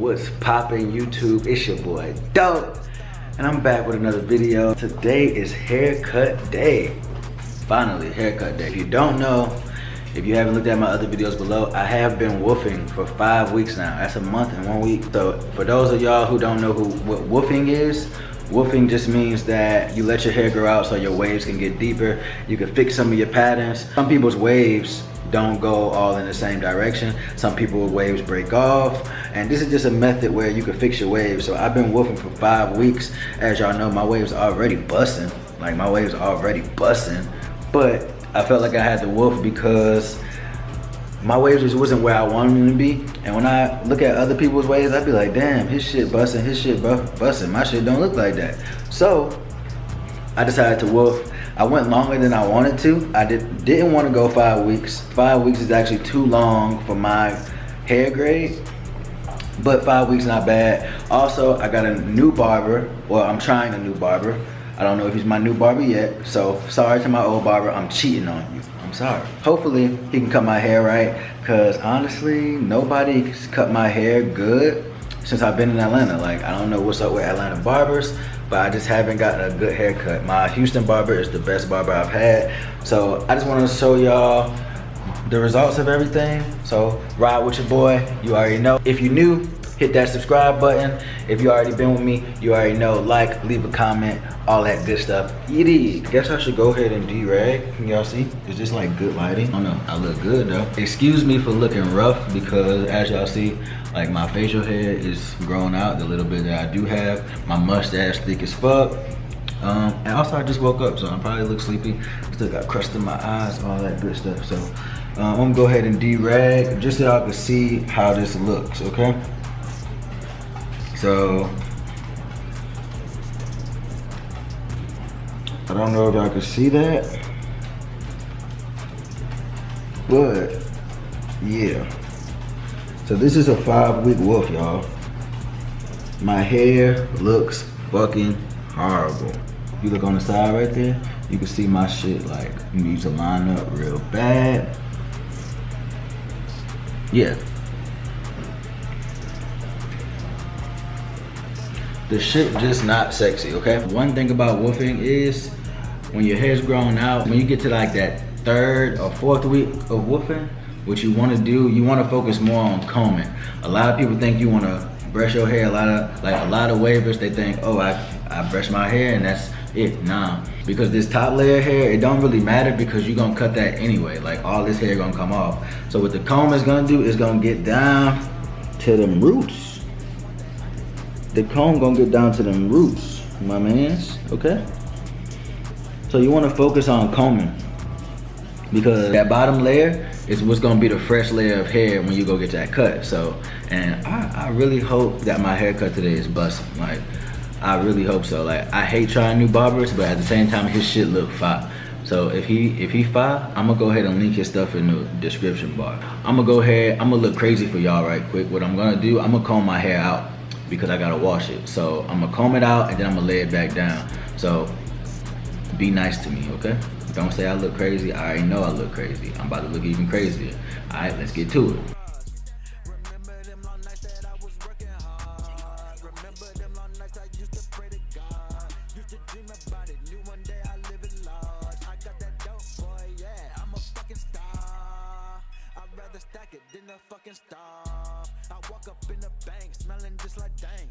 What's poppin' YouTube? It's your boy Dope, and I'm back with another video. Today is haircut day. Finally, haircut day. If you don't know, if you haven't looked at my other videos below, I have been woofing for 5 weeks now. That's a month and 1 week. So for those of y'all who don't know what woofing is, woofing just means that you let your hair grow out so your waves can get deeper. You can fix some of your patterns. Some people's waves don't go all in the same direction. Some people's waves break off. And this is just a method where you can fix your waves. So I've been woofing for 5 weeks. As y'all know, my waves are already busting. Like my waves are already busting. But I felt like I had to woof because my waves just wasn't where I wanted them to be. And when I look at other people's waves, I be like, damn, his shit busting, his shit busting. My shit don't look like that. So I decided to woof. I went longer than I wanted to. I didn't want to go 5 weeks. 5 weeks is actually too long for my hair grade, but 5 weeks not bad. Also, I got a new barber. Well, I'm trying a new barber. I don't know if he's my new barber yet, so sorry to my old barber. I'm cheating on you. I'm sorry. Hopefully, he can cut my hair right, because honestly, nobody's cut my hair good since I've been in Atlanta. Like, I don't know what's up with Atlanta barbers, but I just haven't gotten a good haircut. My Houston barber is the best barber I've had. So I just want to show y'all the results of everything. So ride with your boy. You already know. If you're new, hit that subscribe button. If you already been with me, you already know. Like, leave a comment, all that good stuff. Guess I should go ahead and de-rag. Can y'all see? Is this like good lighting? I don't know. I look good though. Excuse me for looking rough because as y'all see, like my facial hair is grown out, the little bit that I do have. My mustache thick as fuck. And also I just woke up, so I probably look sleepy. Still got crust in my eyes, all that good stuff. So I'm gonna go ahead and de-rag just so y'all can see how this looks, okay? So I don't know if y'all can see that, but yeah. So this is a 5-week woof, y'all. My hair looks fucking horrible. If you look on the side right there, you can see my shit like needs to line up real bad. Yeah. The shit just not sexy, okay? One thing about woofing is when your hair's grown out, when you get to like that 3rd or 4th week of woofing, what you want to do, you want to focus more on combing. A lot of people think you want to brush your hair. A lot of wavers, they think, oh, I brush my hair and that's it. Nah, because this top layer hair, it don't really matter because you're gonna cut that anyway. Like all this hair gonna come off. So what the comb is gonna do is gonna get down to them roots. The comb gonna get down to them roots, my mans, okay? So you wanna focus on combing because that bottom layer is what's gonna be the fresh layer of hair when you go get that cut. So, and I really hope that my haircut today is busting. Like, I really hope so. Like, I hate trying new barbers, but at the same time, his shit look fire. So if he fire, I'm gonna go ahead and link his stuff in the description bar. I'm gonna go ahead, I'm gonna look crazy for y'all right quick. What I'm gonna do, I'm gonna comb my hair out because I gotta wash it. So I'm gonna comb it out and then I'm gonna lay it back down. So be nice to me, okay? Don't say I look crazy. I already know I look crazy. I'm about to look even crazier. All right, let's get to it. I walk up in the bank, smelling just like dang.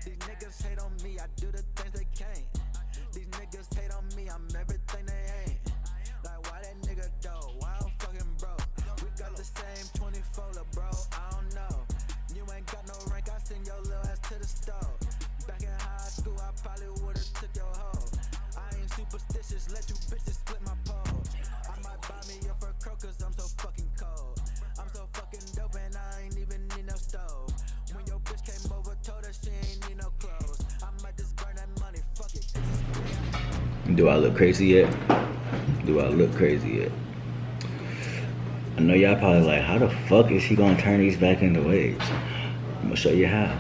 These niggas hate on me, I do the things they can't. These niggas hate on me, I'm everything they ain't. Like why that nigga though? Why I'm fucking broke? We got the same 24, bro. I don't know. You ain't got no rank, I send your little ass to the store. Back in high school, I probably would've took your hoe. I ain't superstitious, let you bitches split my pole. I might buy me a fur coat cause I'm so fucking cold. I'm so fucking dope and I ain't even need no stove. When your bitch came over, told her she ain't need no clothes. I might just burn that money, fuck it. Do I look crazy yet? Do I look crazy yet? I know y'all probably like, how the fuck is she gonna turn these back into waves? I'm gonna show you how.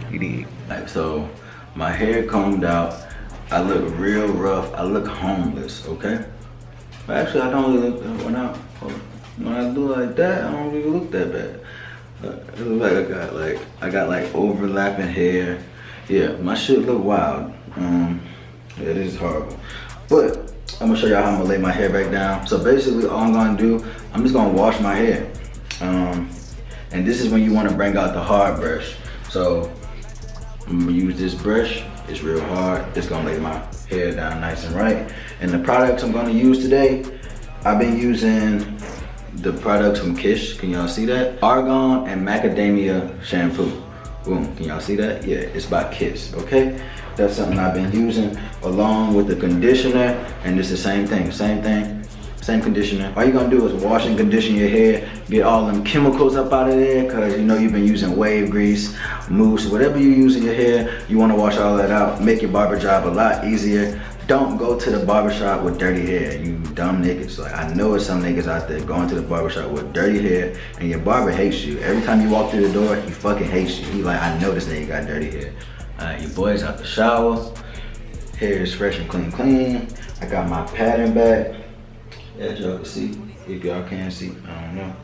You dig? Like, so my hair combed out. I look real rough. I look homeless, okay? But actually, I don't really look that when I do like that. I don't really look that bad. It looks like I got like overlapping hair. Yeah, my shit look wild. Yeah, this is horrible. But I'm gonna show y'all how I'm gonna lay my hair back down. So basically all I'm gonna do, I'm just gonna wash my hair. And this is when you wanna bring out the hard brush. So I'm gonna use this brush. It's real hard. It's gonna lay my hair down nice and right. And the products I'm gonna use today, I've been using the products from Kish. Can y'all see that? Argan and macadamia shampoo. Boom, can y'all see that? Yeah, it's by Kiss, okay? That's something I've been using along with the conditioner, and it's the same thing, same conditioner. All you're gonna do is wash and condition your hair, get all them chemicals up out of there, cause you know you've been using wave grease, mousse, whatever you use in your hair, you wanna wash all that out, make your barber job a lot easier. Don't go to the barbershop with dirty hair, you dumb niggas. Like, I know it's some niggas out there going to the barbershop with dirty hair, and your barber hates you. Every time you walk through the door, he fucking hates you. He like, I know this nigga got dirty hair. Your boy's out the shower. Hair is fresh and clean. I got my pattern back. Yeah, y'all can see. If y'all can see, I don't know.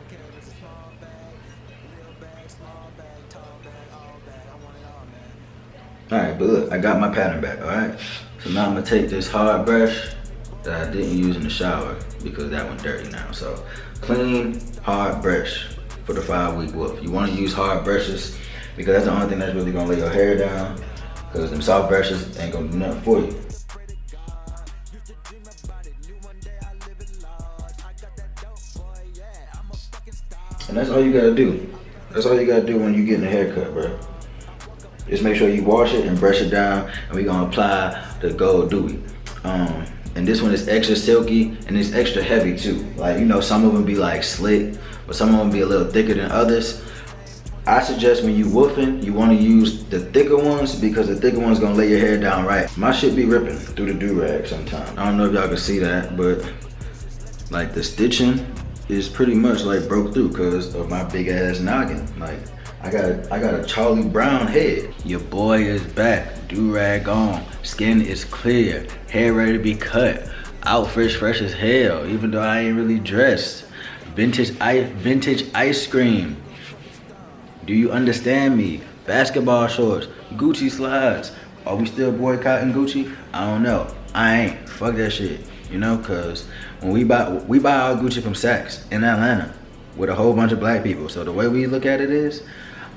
Alright, but look, I got my pattern back, alright? So now I'm gonna take this hard brush that I didn't use in the shower because that one's dirty now. So clean, hard brush for the 5-week wolf. You wanna use hard brushes because that's the only thing that's really gonna lay your hair down, because them soft brushes ain't gonna do nothing for you. And that's all you gotta do. That's all you gotta do when you getting a haircut, bro. Just make sure you wash it and brush it down, and we're gonna apply the gold dewy. And this one is extra silky and it's extra heavy too. Like, you know, some of them be like slick, but some of them be a little thicker than others. I suggest when you woofing, you wanna use the thicker ones because the thicker ones gonna lay your hair down right. My shit be ripping through the do-rag sometimes. I don't know if y'all can see that, but like the stitching is pretty much like broke through because of my big ass noggin. Like, I got a Charlie Brown head. Your boy is back, do-rag on, skin is clear, hair ready to be cut, outfit fresh as hell, even though I ain't really dressed. Vintage ice cream. Do you understand me? Basketball shorts, Gucci slides. Are we still boycotting Gucci? I don't know. I ain't. Fuck that shit. You know, cause when we buy our Gucci from Saks in Atlanta with a whole bunch of black people. So the way we look at it is,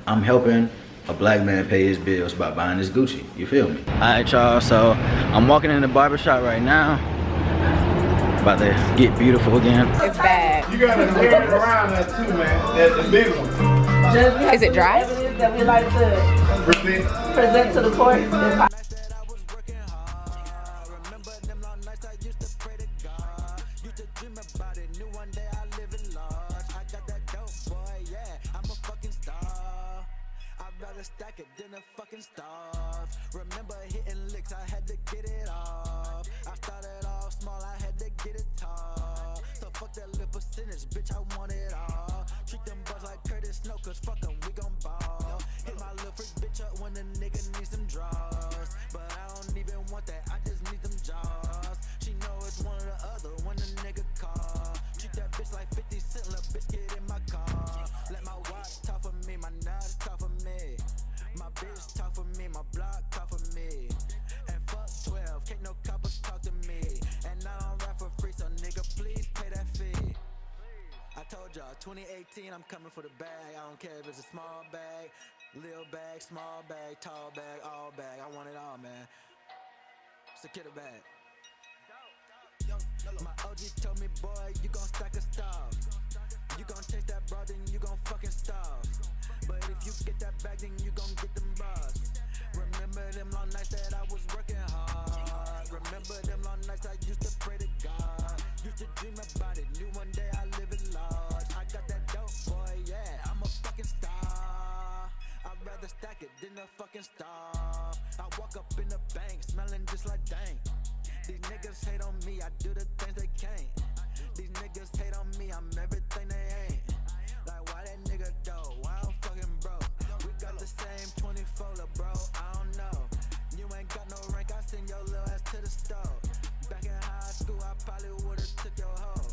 I'm helping a black man pay his bills by buying his Gucci. You feel me? Alright, y'all, so I'm walking in the barbershop right now. About to get beautiful again. It's bad. You gotta wear it around that too, man. That's the big one. Is it dry? That we like to present to the court. Stack it, then a fucking starve. Remember hitting licks, I had to get it off. I started off small, I had to get it tall. So fuck that little percentage, bitch, I want it all. Treat them boys like Curtis Snow, cause fuck them, we gon' ball. Hit my little freak bitch up when the nigga needs some draws. But I don't even want that, I just need them jaws. She know it's one or the other when the nigga call. Treat that bitch like 50 cent, little bitch get in my car. Let my watch talk for me, my nuts talk for me. My bitch talk for me, my block talk for me. And fuck 12, can't no coppers talk to me. And I don't rap for free, so nigga, please pay that fee. I told y'all, 2018, I'm coming for the bag. I don't care if it's a small bag, little bag, small bag, tall bag, all bag. I want it all, man. Secure the bag. My OG told me, boy, you gon' stack a stuff. You gon' chase that broad, then you gon' fucking starve. But if you get that bag, then you gon' get them bars. Remember them long nights that I was working hard. Remember them long nights I used to pray to God. Used to dream about it, knew one day I live it large. I got that dope, boy, yeah, I'm a fucking star. I'd rather stack it than a fucking star. I walk up in the bank, smelling just like dank. These niggas hate on me, I do the things they can't. These niggas hate on me, I'm everything they ain't. Like, why that nigga though? Why I'm fucking broke? We got the same 24, bro, I don't know. You ain't got no rank, I send your little ass to the store. Back in high school, I probably would've took your hoe.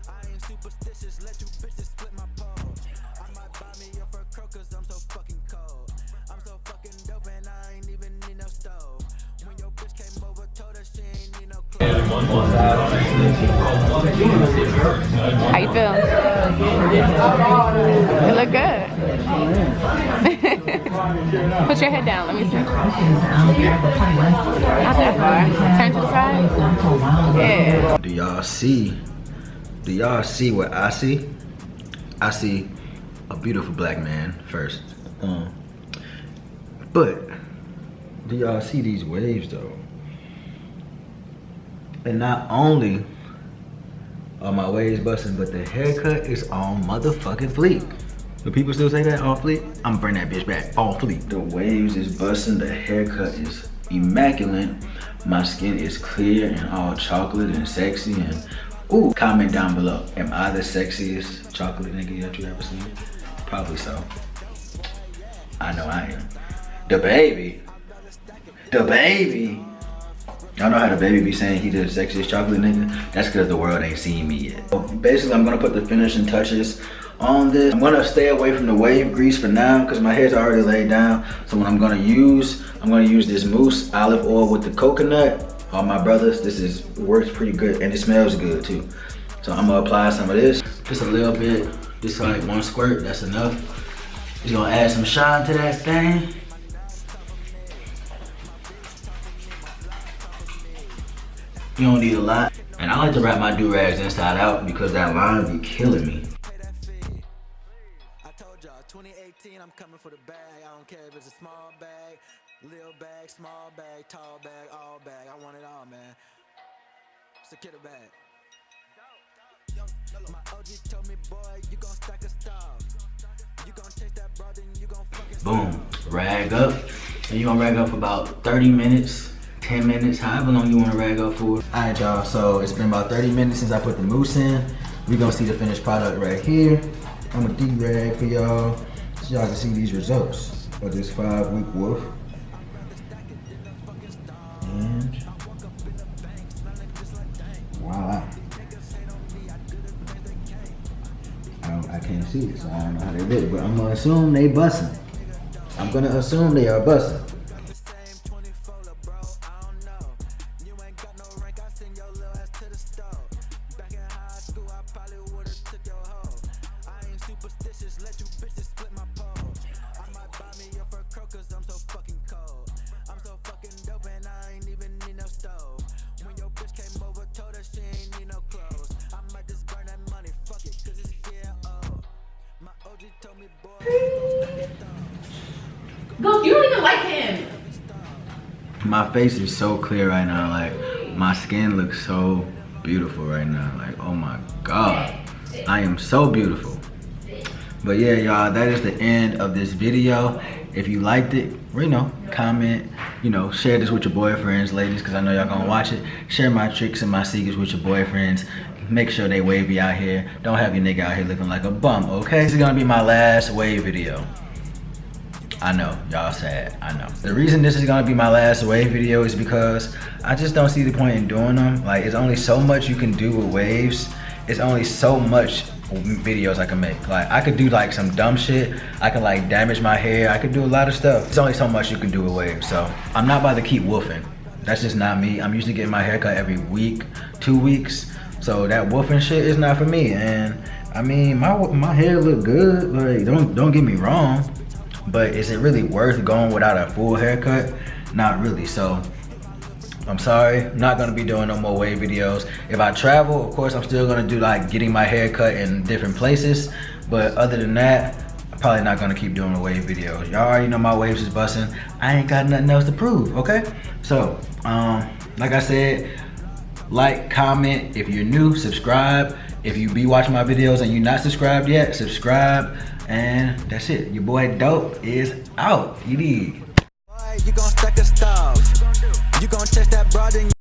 I ain't superstitious, let you bitches split my pole. I might buy me a fur coat crocus, I'm so fucking cold. I'm so fucking dope and I ain't even need no stove. When your bitch came over, told her she ain't need no clothes. How you feel? You look good. Put your head down, let me see. Not that far. Turn to the side. Yeah. Do y'all see what I see? I see a beautiful black man first. But do y'all see these waves though? And not only are my waves busting, but the haircut is on motherfucking fleek. Do people still say that, on fleek? I'm bringing that bitch back, on fleek. The waves is busting, the haircut is immaculate. My skin is clear and all chocolate and sexy and ooh. Comment down below, am I the sexiest chocolate nigga that you ever seen? Probably so. I know I am. The baby. Y'all know how the baby be saying he the sexiest chocolate nigga? That's because the world ain't seen me yet. So basically, I'm gonna put the finishing touches on this. I'm gonna stay away from the wave grease for now because my hair's already laid down. So what I'm gonna use this mousse olive oil with the coconut. All my brothers, works pretty good and it smells good too. So I'm gonna apply some of this, just a little bit, just like one squirt, that's enough. Just gonna add some shine to that thing. You don't need a lot. And I like to wrap my do-rags inside out because that line be killing me. I told y'all, 2018, I'm coming for the bag. I don't care if it's a small bag, little bag, small bag, tall bag, all bag. I want it all, man. Secure the bag. My OG told me, boy, you gon' stack a stuff. You gon' chase that broad and you gon' fucking boom, rag up. And you gonna rag up for about 30 minutes, 10 minutes, however long you wanna rag up for. All right, y'all, so it's been about 30 minutes since I put the mousse in. We gonna see the finished product right here. I'm gonna de-rag for y'all so y'all can see these results of this 5-week wolf. And voila. I can't see it, so I don't know how they look, but I'm gonna assume they bussin'. I'm gonna assume they are bussin'. Go, you don't even like him. My face is so clear right now. Like, my skin looks so beautiful right now. Like, oh my God. I am so beautiful. But yeah, y'all, that is the end of this video. If you liked it, comment, share this with your boyfriends, ladies, because I know y'all gonna watch it. Share my tricks and my secrets with your boyfriends. Make sure they wavy out here. Don't have your nigga out here looking like a bum, okay? This is gonna be my last wave video. I know, y'all sad, I know. The reason this is gonna be my last wave video is because I just don't see the point in doing them. Like, it's only so much you can do with waves. It's only so much videos I can make. Like, I could do like some dumb shit. I could like damage my hair. I could do a lot of stuff. It's only so much you can do with waves. So I'm not about to keep woofing. That's just not me. I'm usually getting my hair cut every week, 2 weeks. So that woofing shit is not for me. And I mean, my hair look good. Like, don't get me wrong. But is it really worth going without a full haircut? Not really. So I'm sorry, I'm not gonna be doing no more wave videos. If I travel, of course, I'm still gonna do like getting my hair cut in different places. But other than that, I'm probably not gonna keep doing the wave videos. Y'all already know my waves is busting. I ain't got nothing else to prove, okay? So, like I said, like, comment. If you're new, subscribe. If you be watching my videos and you're not subscribed yet, subscribe. And that's it. Your boy Dope is out. You dig? you gon' stack a stuff. You gon' chase that broad and